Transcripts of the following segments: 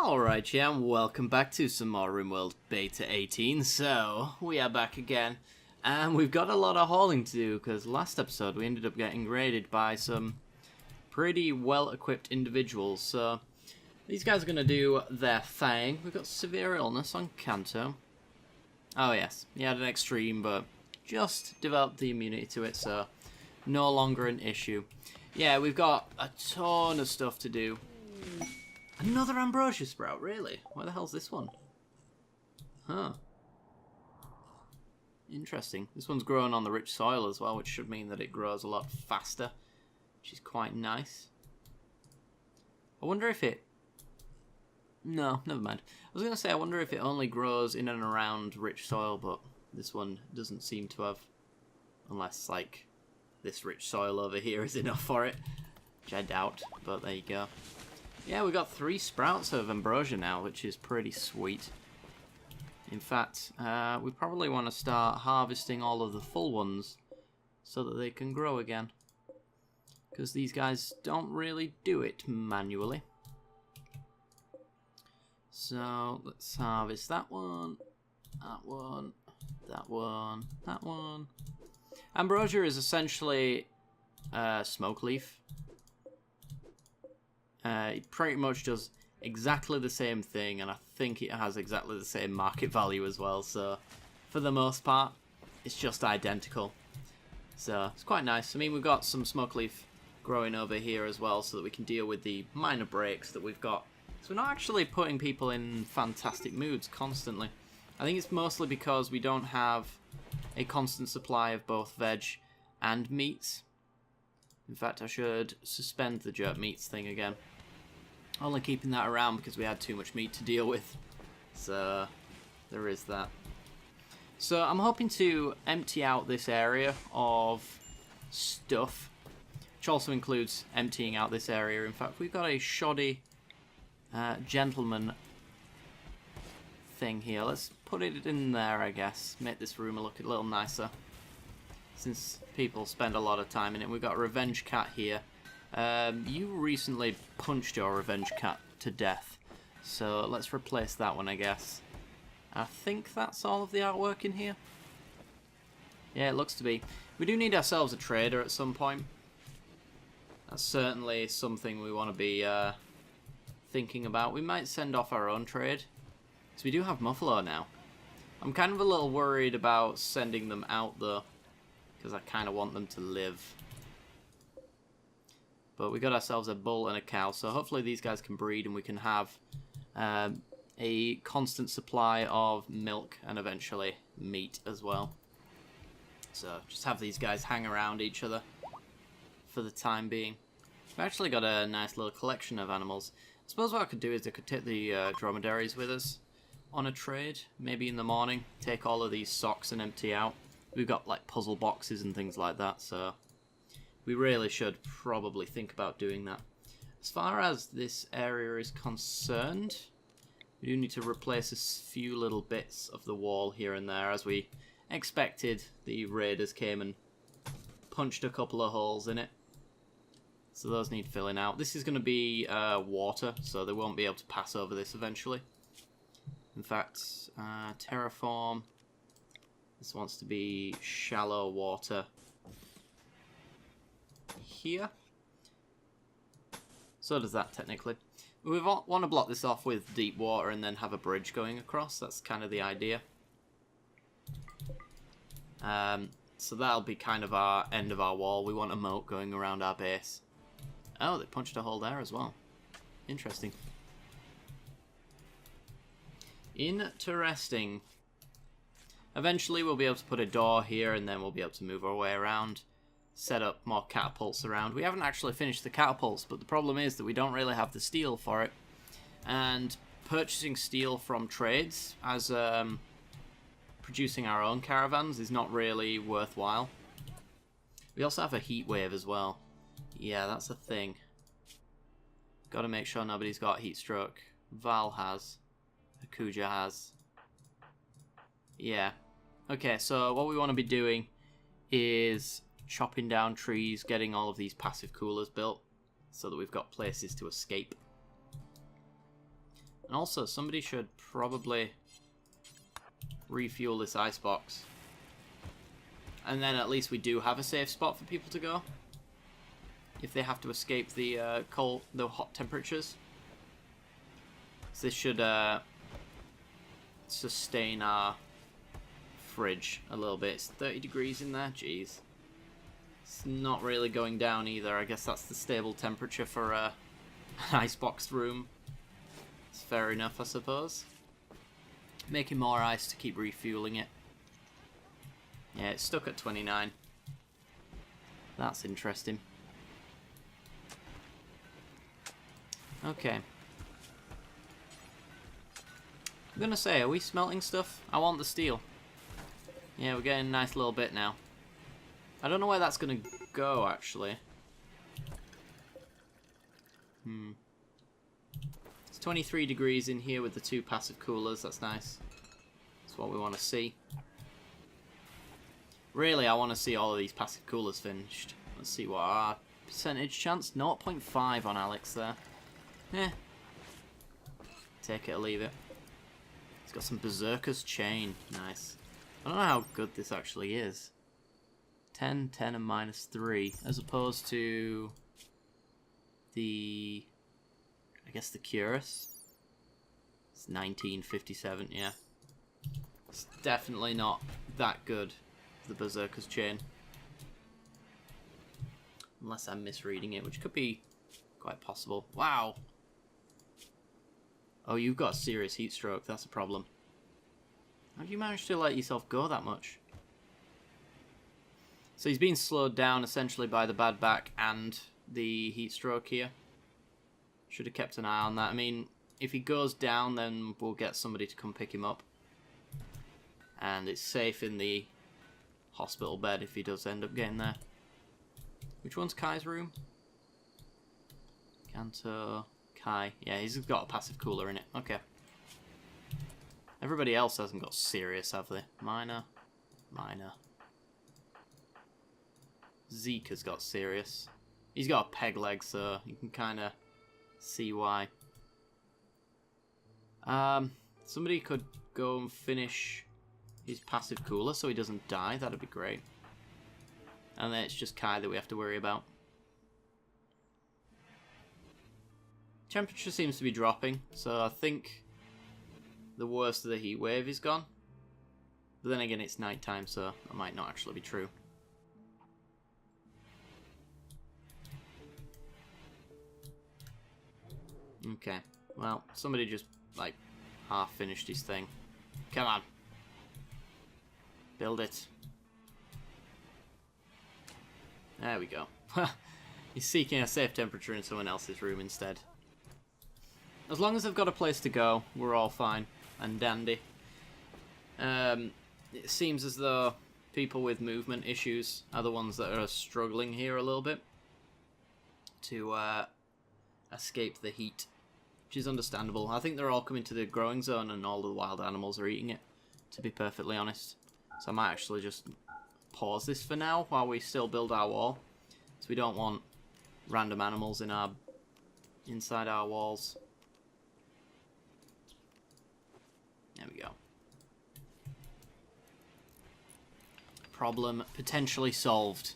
Alright, yeah, and welcome back to some more Rimworld Beta 18. So, we are back again, and we've got a lot of hauling to do, because last episode we ended up getting raided by some pretty well-equipped individuals. So, these guys are going to do their thing. We've got severe illness on Kanto. Oh yes, he had an extreme, but just developed the immunity to it, so no longer an issue. Yeah, we've got a ton of stuff to do. Another ambrosia sprout, really? Where the hell's this one? Huh. Interesting. This one's growing on the rich soil as well, which should mean that it grows a lot faster, which is quite nice. I wonder if it... No, never mind. I was going to say, I wonder if it only grows in and around rich soil, but this one doesn't seem to have. Unless, like, this rich soil over here is enough for it, which I doubt, but there you go. Yeah, we got 3 sprouts of ambrosia now, which is pretty sweet. In fact, we probably want to start harvesting all of the full ones so that they can grow again. Because these guys don't really do it manually. So, let's harvest that one, that one, that one, that one. Ambrosia is essentially smoke leaf. It pretty much does exactly the same thing, and I think it has exactly the same market value as well, so for the most part, it's just identical. So, it's quite nice. I mean, we've got some smoke leaf growing over here as well, so that we can deal with the minor breaks that we've got. So we're not actually putting people in fantastic moods constantly. I think it's mostly because we don't have a constant supply of both veg and meats. In fact, I should suspend the jerk meats thing again. Only keeping that around because we had too much meat to deal with. So, there is that. So, I'm hoping to empty out this area of stuff. Which also includes emptying out this area. In fact, we've got a shoddy gentleman thing here. Let's put it in there, I guess. Make this room look a little nicer. Since people spend a lot of time in it. We've got a revenge cat here. You recently punched your revenge cat to death. So let's replace that one, I guess. I think that's all of the artwork in here. Yeah, it looks to be. We do need ourselves a trader at some point. That's certainly something we want to be thinking about. We might send off our own trade. Because we do have Muffalo now. I'm kind of a little worried about sending them out though. Because I kind of want them to live. But we got ourselves a bull and a cow, so hopefully these guys can breed and we can have a constant supply of milk and eventually meat as well. So just have these guys hang around each other for the time being. We've actually got a nice little collection of animals. I suppose what I could do is I could take the dromedaries with us on a trade. Maybe in the morning, take all of these socks and empty out. We've got like puzzle boxes and things like that, so we really should probably think about doing that. As far as this area is concerned, we do need to replace a few little bits of the wall here and there. As we expected, the raiders came and punched a couple of holes in it. So those need filling out. This is going to be water, so they won't be able to pass over this eventually. In fact, terraform. This wants to be shallow water here. So does that technically. We want to block this off with deep water and then have a bridge going across. That's kind of the idea. So that'll be kind of our end of our wall. We want a moat going around our base. Oh, they punched a hole there as well. Interesting. Interesting. Eventually we'll be able to put a door here and then we'll be able to move our way around. Set up more catapults around. We haven't actually finished the catapults, but the problem is that we don't really have the steel for it. And purchasing steel from trades as producing our own caravans is not really worthwhile. We also have a heat wave as well. Yeah, that's a thing. Got to make sure nobody's got heat stroke. Val has. Akuja has. Yeah. Okay, so what we want to be doing is chopping down trees, getting all of these passive coolers built so that we've got places to escape. And also, somebody should probably refuel this icebox. And then at least we do have a safe spot for people to go. If they have to escape the the hot temperatures. So this should sustain our fridge a little bit. It's 30 degrees in there, jeez. It's not really going down either. I guess that's the stable temperature for an icebox room. It's fair enough, I suppose. Making more ice to keep refueling it. Yeah, it's stuck at 29. That's interesting. Okay. I'm gonna say, are we smelting stuff? I want the steel. Yeah, we're getting a nice little bit now. I don't know where that's gonna go, actually. It's 23 degrees in here with the 2 passive coolers. That's nice. That's what we want to see. Really, I want to see all of these passive coolers finished. Let's see what our percentage chance. 0.5 on Alex there. Eh. Take it or leave it. It's got some Berserker's Chain. Nice. I don't know how good this actually is. 10, 10, and -3. As opposed to the... I guess the Curus. It's 1957, yeah. It's definitely not that good, the Berserker's Chain. Unless I'm misreading it, which could be quite possible. Wow! Oh, you've got a serious heat stroke, that's a problem. How do you manage to let yourself go that much? So he's being slowed down essentially by the bad back and the heat stroke here. Should have kept an eye on that. I mean, if he goes down, then we'll get somebody to come pick him up. And it's safe in the hospital bed if he does end up getting there. Which one's Kai's room? Kanto... Kai. Yeah, he's got a passive cooler in it. Okay. Everybody else hasn't got serious, have they? Minor. Minor. Zeke has got serious. He's got a peg leg, so you can kind of see why. Somebody could go and finish his passive cooler so he doesn't die. That'd be great. And then it's just Kai that we have to worry about. Temperature seems to be dropping, so I think the worst of the heat wave is gone. But then again, it's nighttime, so that might not actually be true. Okay, well, somebody just, like, half finished his thing. Come on. Build it. There we go. He's seeking a safe temperature in someone else's room instead. As long as they've got a place to go, we're all fine and dandy. It seems as though people with movement issues are the ones that are struggling here a little bit to escape the heat, which is understandable. I think they're all coming to the growing zone and all the wild animals are eating it, to be perfectly honest. So I might actually just pause this for now while we still build our wall. So we don't want random animals in inside our walls. There we go. Problem potentially solved.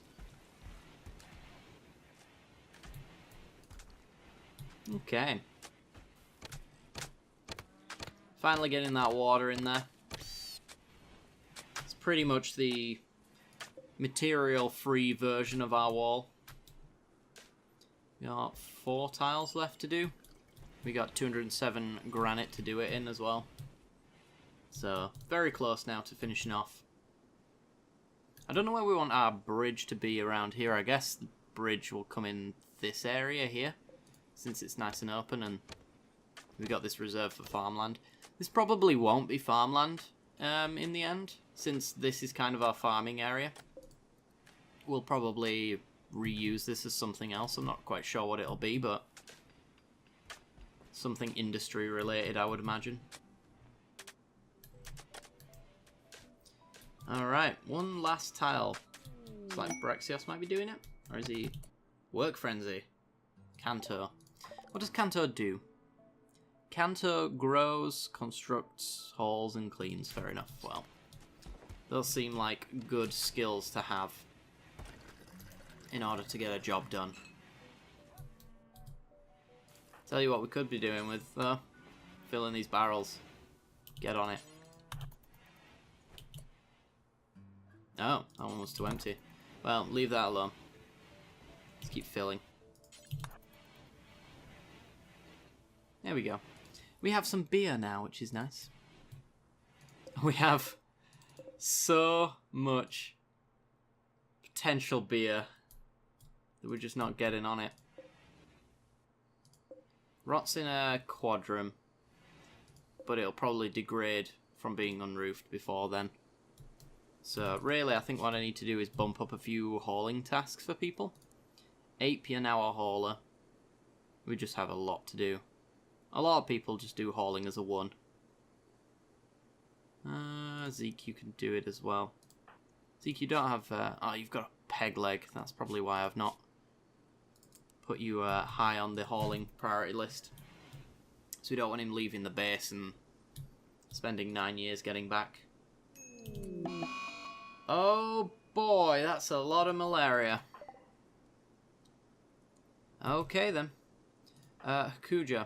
Okay. Finally getting that water in there. It's pretty much the material-free version of our wall. We got 4 tiles left to do. We got 207 granite to do it in as well. So, very close now to finishing off. I don't know where we want our bridge to be around here. I guess the bridge will come in this area here, since it's nice and open and we got this reserved for farmland. This probably won't be farmland in the end, since this is kind of our farming area. We'll probably reuse this as something else. I'm not quite sure what it'll be, but something industry related, I would imagine. Alright, one last tile. It's like Brexios might be doing it. Or is he... Work Frenzy. Kanto. What does Kanto do? Kanto grows, constructs, hauls, and cleans. Fair enough. Well, those seem like good skills to have in order to get a job done. Tell you what we could be doing with filling these barrels. Get on it. Oh, that one was too empty. Well, leave that alone. Let's keep filling. There we go. We have some beer now, which is nice. We have so much potential beer that we're just not getting on it. Rots in a quadrum, but it'll probably degrade from being unroofed before then. So really, I think what I need to do is bump up a few hauling tasks for people. 8p an hour hauler. We just have a lot to do. A lot of people just do hauling as a 1. Zeke, you can do it as well. Zeke, you don't have... oh, you've got a peg leg. That's probably why I've not put you high on the hauling priority list. So we don't want him leaving the base and spending 9 years getting back. Oh boy, that's a lot of malaria. Okay then. Hakuja.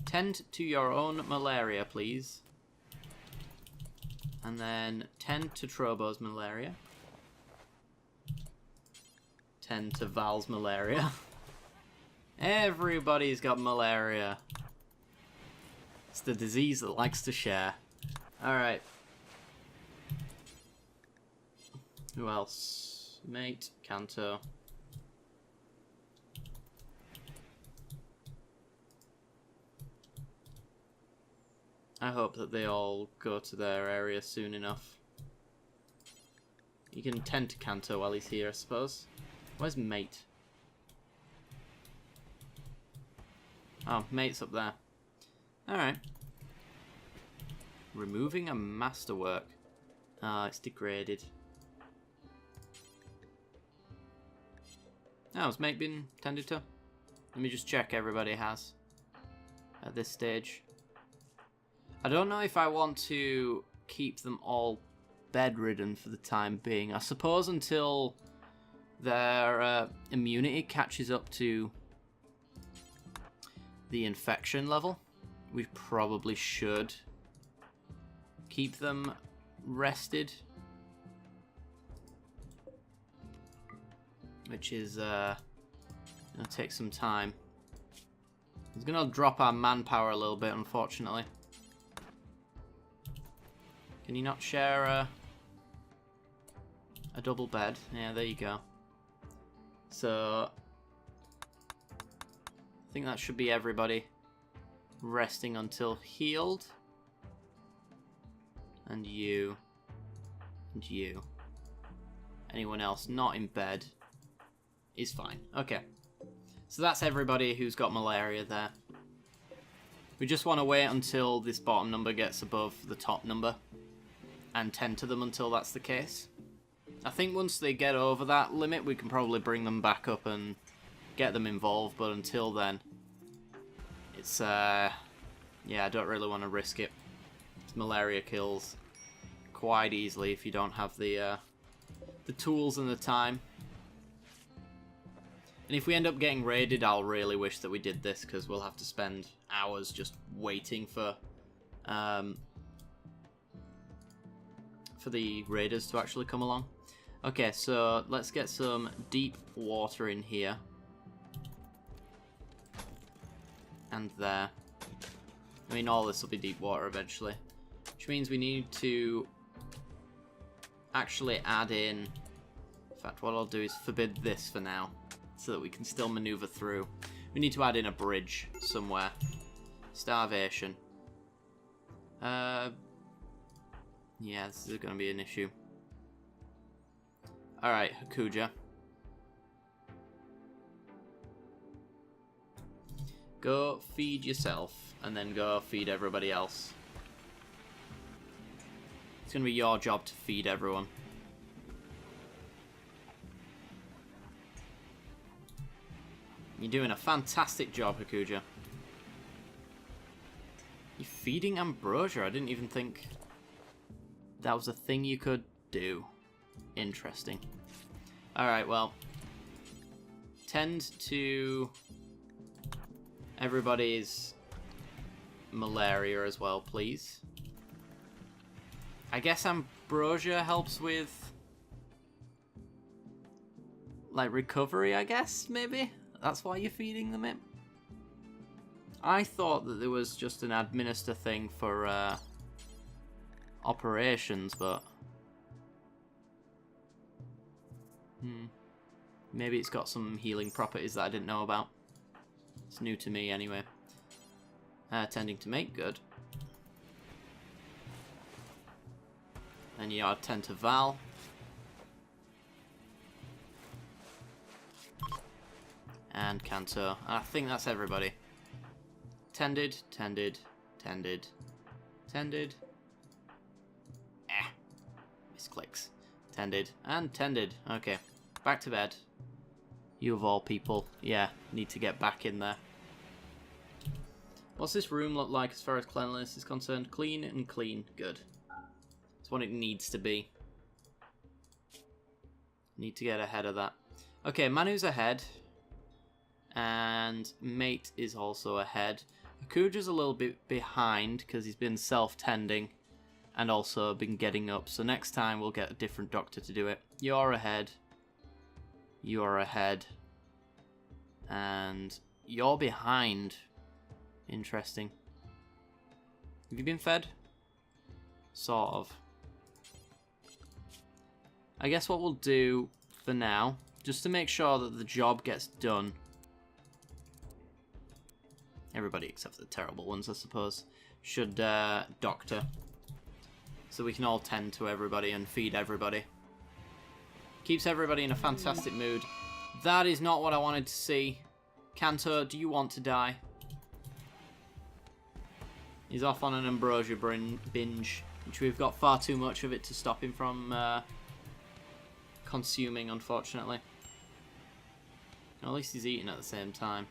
Tend to your own malaria, please. And then tend to Trobo's malaria. Tend to Val's malaria. Everybody's got malaria. It's the disease that likes to share. Alright. Who else? Mate, Kanto. I hope that they all go to their area soon enough. You can tend to Kanto while he's here, I suppose. Where's Mate? Oh, Mate's up there. Alright. Removing a masterwork. Ah, it's degraded. Oh, has Mate been tended to? Let me just check everybody has at this stage. I don't know if I want to keep them all bedridden for the time being. I suppose until their immunity catches up to the infection level, we probably should keep them rested. Which is going to take some time. It's going to drop our manpower a little bit, unfortunately. Can you not share a double bed? Yeah, there you go. So, I think that should be everybody resting until healed. And you. And you. Anyone else not in bed is fine. Okay. So that's everybody who's got malaria there. We just want to wait until this bottom number gets above the top number and tend to them until that's the case. I think once they get over that limit, we can probably bring them back up and get them involved, but until then, it's, yeah, I don't really want to risk it. Malaria kills quite easily if you don't have the tools and the time. And if we end up getting raided, I'll really wish that we did this, because we'll have to spend hours just waiting for the raiders to actually come along. Okay, so let's get some deep water in here. And there. I mean, all this will be deep water eventually. Which means we need to actually add in... In fact, what I'll do is forbid this for now, so that we can still maneuver through. We need to add in a bridge somewhere. Starvation. Yeah, this is going to be an issue. Alright, Hakuja. Go feed yourself, and then go feed everybody else. It's going to be your job to feed everyone. You're doing a fantastic job, Hakuja. You're feeding ambrosia. I didn't even think that was a thing you could do. Interesting. Alright, well. Tend to everybody's malaria as well, please. I guess ambrosia helps with, like, recovery, I guess, maybe? That's why you're feeding them it? I thought that there was just an administer thing for operations, but maybe it's got some healing properties that I didn't know about. It's new to me anyway. Tending to make, good. And you tend to Val. And Canto. I think that's everybody. Tended, tended, tended, tended. Misclicks. Tended, and tended. Okay, back to bed. You of all people. Yeah, need to get back in there. What's this room look like as far as cleanliness is concerned? Clean and clean. Good. It's what it needs to be. Need to get ahead of that. Okay, Manu's ahead. And Mate is also ahead. Akuja's a little bit behind because he's been self-tending and also been getting up. So next time we'll get a different doctor to do it. You're ahead. You're ahead. And you're behind. Interesting. Have you been fed? Sort of. I guess what we'll do for now, just to make sure that the job gets done. Everybody except for the terrible ones, I suppose. Should doctor. So we can all tend to everybody and feed everybody. Keeps everybody in a fantastic mood. That is not what I wanted to see. Cantor, do you want to die? He's off on an ambrosia binge, which we've got far too much of it to stop him from consuming, unfortunately. At least he's eating at the same time.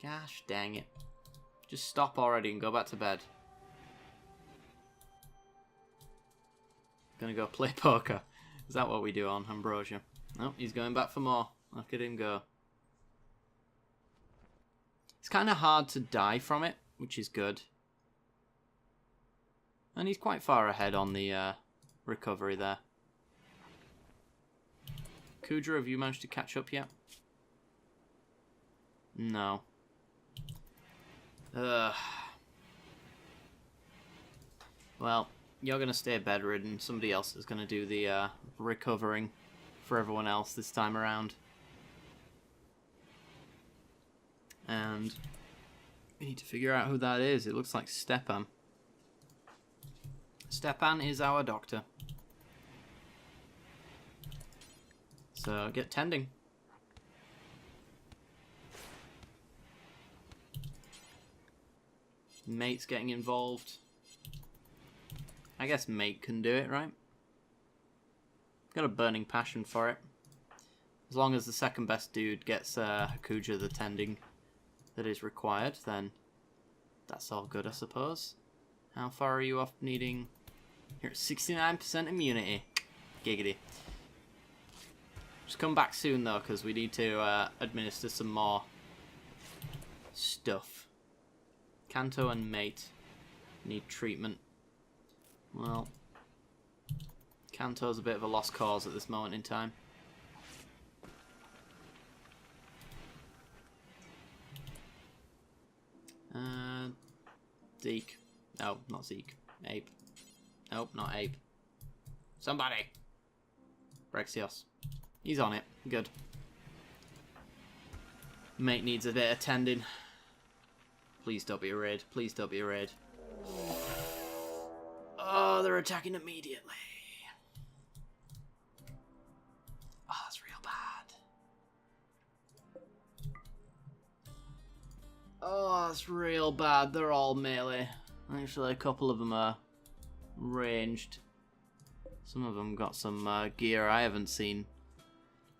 Gosh dang it. Just stop already and go back to bed. Gonna go play poker. Is that what we do on Ambrosia? No, he's going back for more. Look at him go. It's kind of hard to die from it, which is good. And he's quite far ahead on the recovery there. Kudra, have you managed to catch up yet? No. Well, you're going to stay bedridden. Somebody else is going to do the recovering for everyone else this time around. And we need to figure out who that is. It looks like Stepan. Stepan is our doctor. So get tending. Mate's getting involved. I guess Mate can do it, right? Got a burning passion for it. As long as the second best dude gets Hakuja the tending that is required, then that's all good, I suppose. How far are you off needing? You're at 69% immunity. Giggity. Just come back soon, though, because we need to administer some more stuff. Kanto and Mate need treatment. Well, Kanto's a bit of a lost cause at this moment in time. Zeke. No, not Zeke. Abe. Nope, not Abe. Somebody. Brexios. He's on it. Good. Mate needs a bit of tending. Please don't be a raid. Please don't be a raid. Oh, they're attacking immediately. Oh, that's real bad. Oh, that's real bad. They're all melee. Actually, a couple of them are ranged. Some of them got some gear I haven't seen.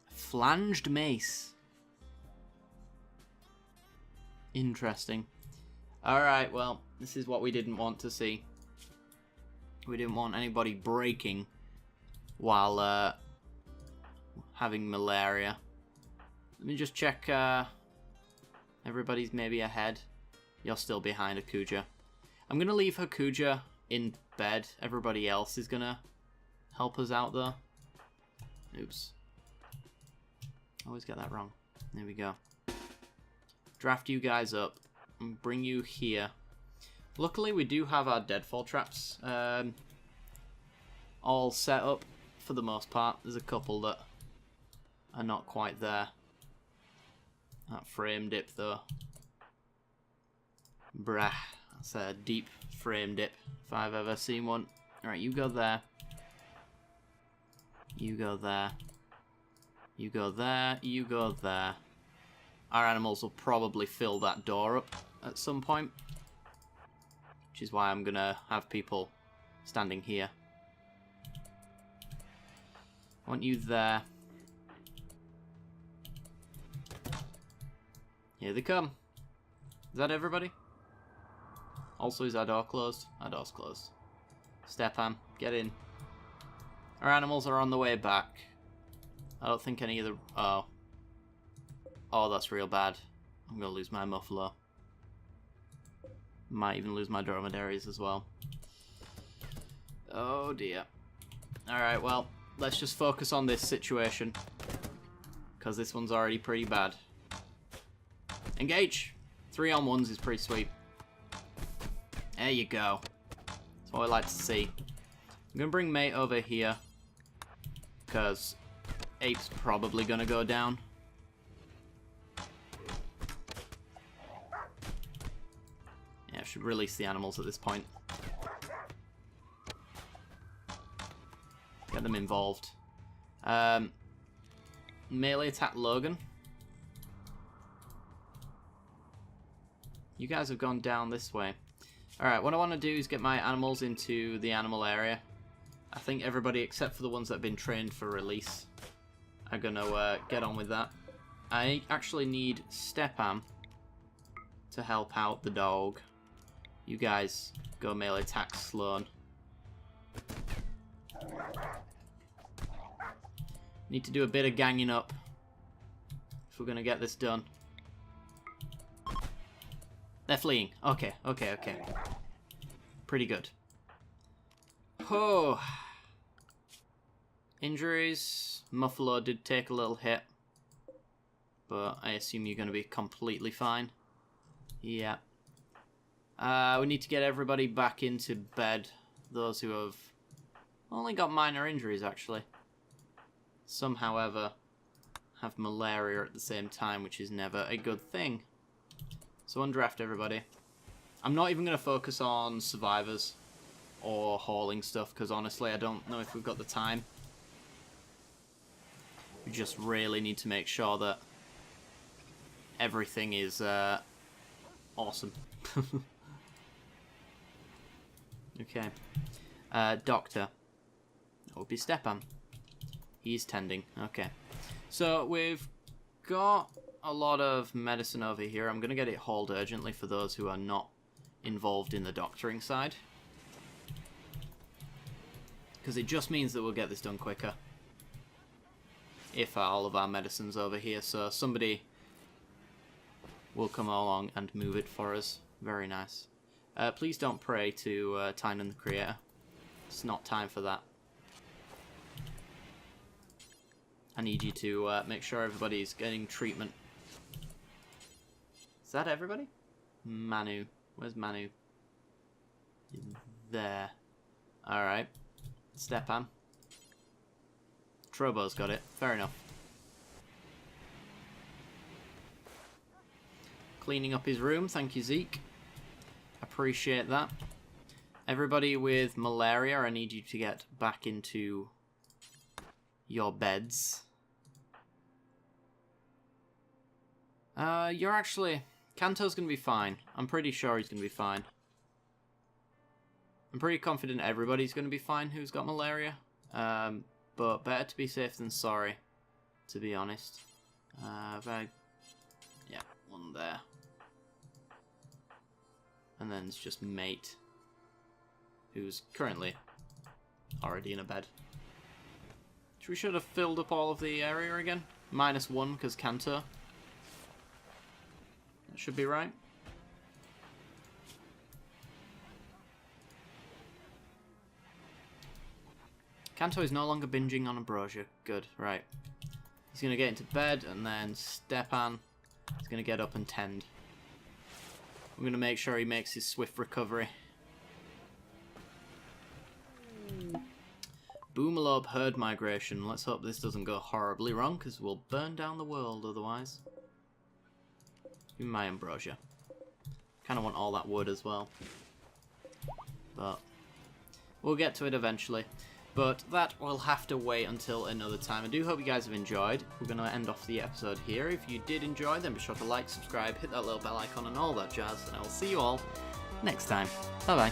Flanged mace. Interesting. Alright, well, this is what we didn't want to see. We didn't want anybody breaking while having malaria. Let me just check. Everybody's maybe ahead. You're still behind Akuja. I'm going to leave Hakuja in bed. Everybody else is going to help us out, though. Oops. Always get that wrong. There we go. Draft you guys up and bring you here. Luckily, we do have our deadfall traps all set up for the most part. There's a couple that are not quite there. That frame dip, though. Brah. That's a deep frame dip, if I've ever seen one. Alright, you go there. You go there. You go there. You go there. Our animals will probably fill that door up at some point. Which is why I'm going to have people standing here. I want you there. Here they come. Is that everybody? Also, is our door closed? Our door's closed. Stepan, get in. Our animals are on the way back. I don't think any of the... Oh. Oh, that's real bad. I'm going to lose my muffalo. Might even lose my dromedaries as well. Oh dear. Alright, well, let's just focus on this situation. Because this one's already pretty bad. Engage! 3-on-1s is pretty sweet. There you go. That's what I like to see. I'm going to bring Mate over here. Because Ape's probably going to go down. Yeah, I should release the animals at this point. Get them involved. Melee attack Logan. You guys have gone down this way. Alright, what I want to do is get my animals into the animal area. I think everybody except for the ones that have been trained for release are going to get on with that. I actually need Stepan to help out the dog. You guys go melee attack Sloan. Need to do a bit of ganging up if we're going to get this done. They're fleeing. Okay, okay, okay. Pretty good. Oh. Injuries. Muffalo did take a little hit. But I assume you're going to be completely fine. Yeah. We need to get everybody back into bed. Those who have only got minor injuries, actually. Some, however, have malaria at the same time, which is never a good thing. So undraft everybody. I'm not even going to focus on survivors or hauling stuff, because honestly I don't know if we've got the time. We just really need to make sure that everything is awesome. Okay. Doctor. That would be Stepan. He's tending. Okay. So we've got a lot of medicine over here. I'm going to get it hauled urgently for those who are not involved in the doctoring side. Because it just means that we'll get this done quicker. If all of our medicine's over here. So somebody will come along and move it for us. Very nice. Please don't pray to Tynan the Creator. It's not time for that. I need you to make sure everybody's getting treatment. Is that everybody? Manu. Where's Manu? There. Alright. Stepan. Trobo's got it. Fair enough. Cleaning up his room. Thank you, Zeke. Appreciate that. Everybody with malaria, I need you to get back into your beds. You're actually... Kanto's gonna be fine. I'm pretty sure he's gonna be fine. I'm pretty confident everybody's gonna be fine who's got malaria. But better to be safe than sorry, to be honest. Yeah, one there. And then it's just Mate, who's currently already in a bed. We should have filled up all of the area again. -1 because Kanto. That should be right. Kanto is no longer binging on ambrosia. Good, right. He's going to get into bed, and then Stepan is going to get up and tend. I'm going to make sure he makes his swift recovery. Boomalobe herd migration. Let's hope this doesn't go horribly wrong, because we'll burn down the world otherwise. Give me my ambrosia. Kind of want all that wood as well. But we'll get to it eventually. But that will have to wait until another time. I do hope you guys have enjoyed. We're going to end off the episode here. If you did enjoy, then be sure to like, subscribe, hit that little bell icon and all that jazz. And I will see you all next time. Bye-bye.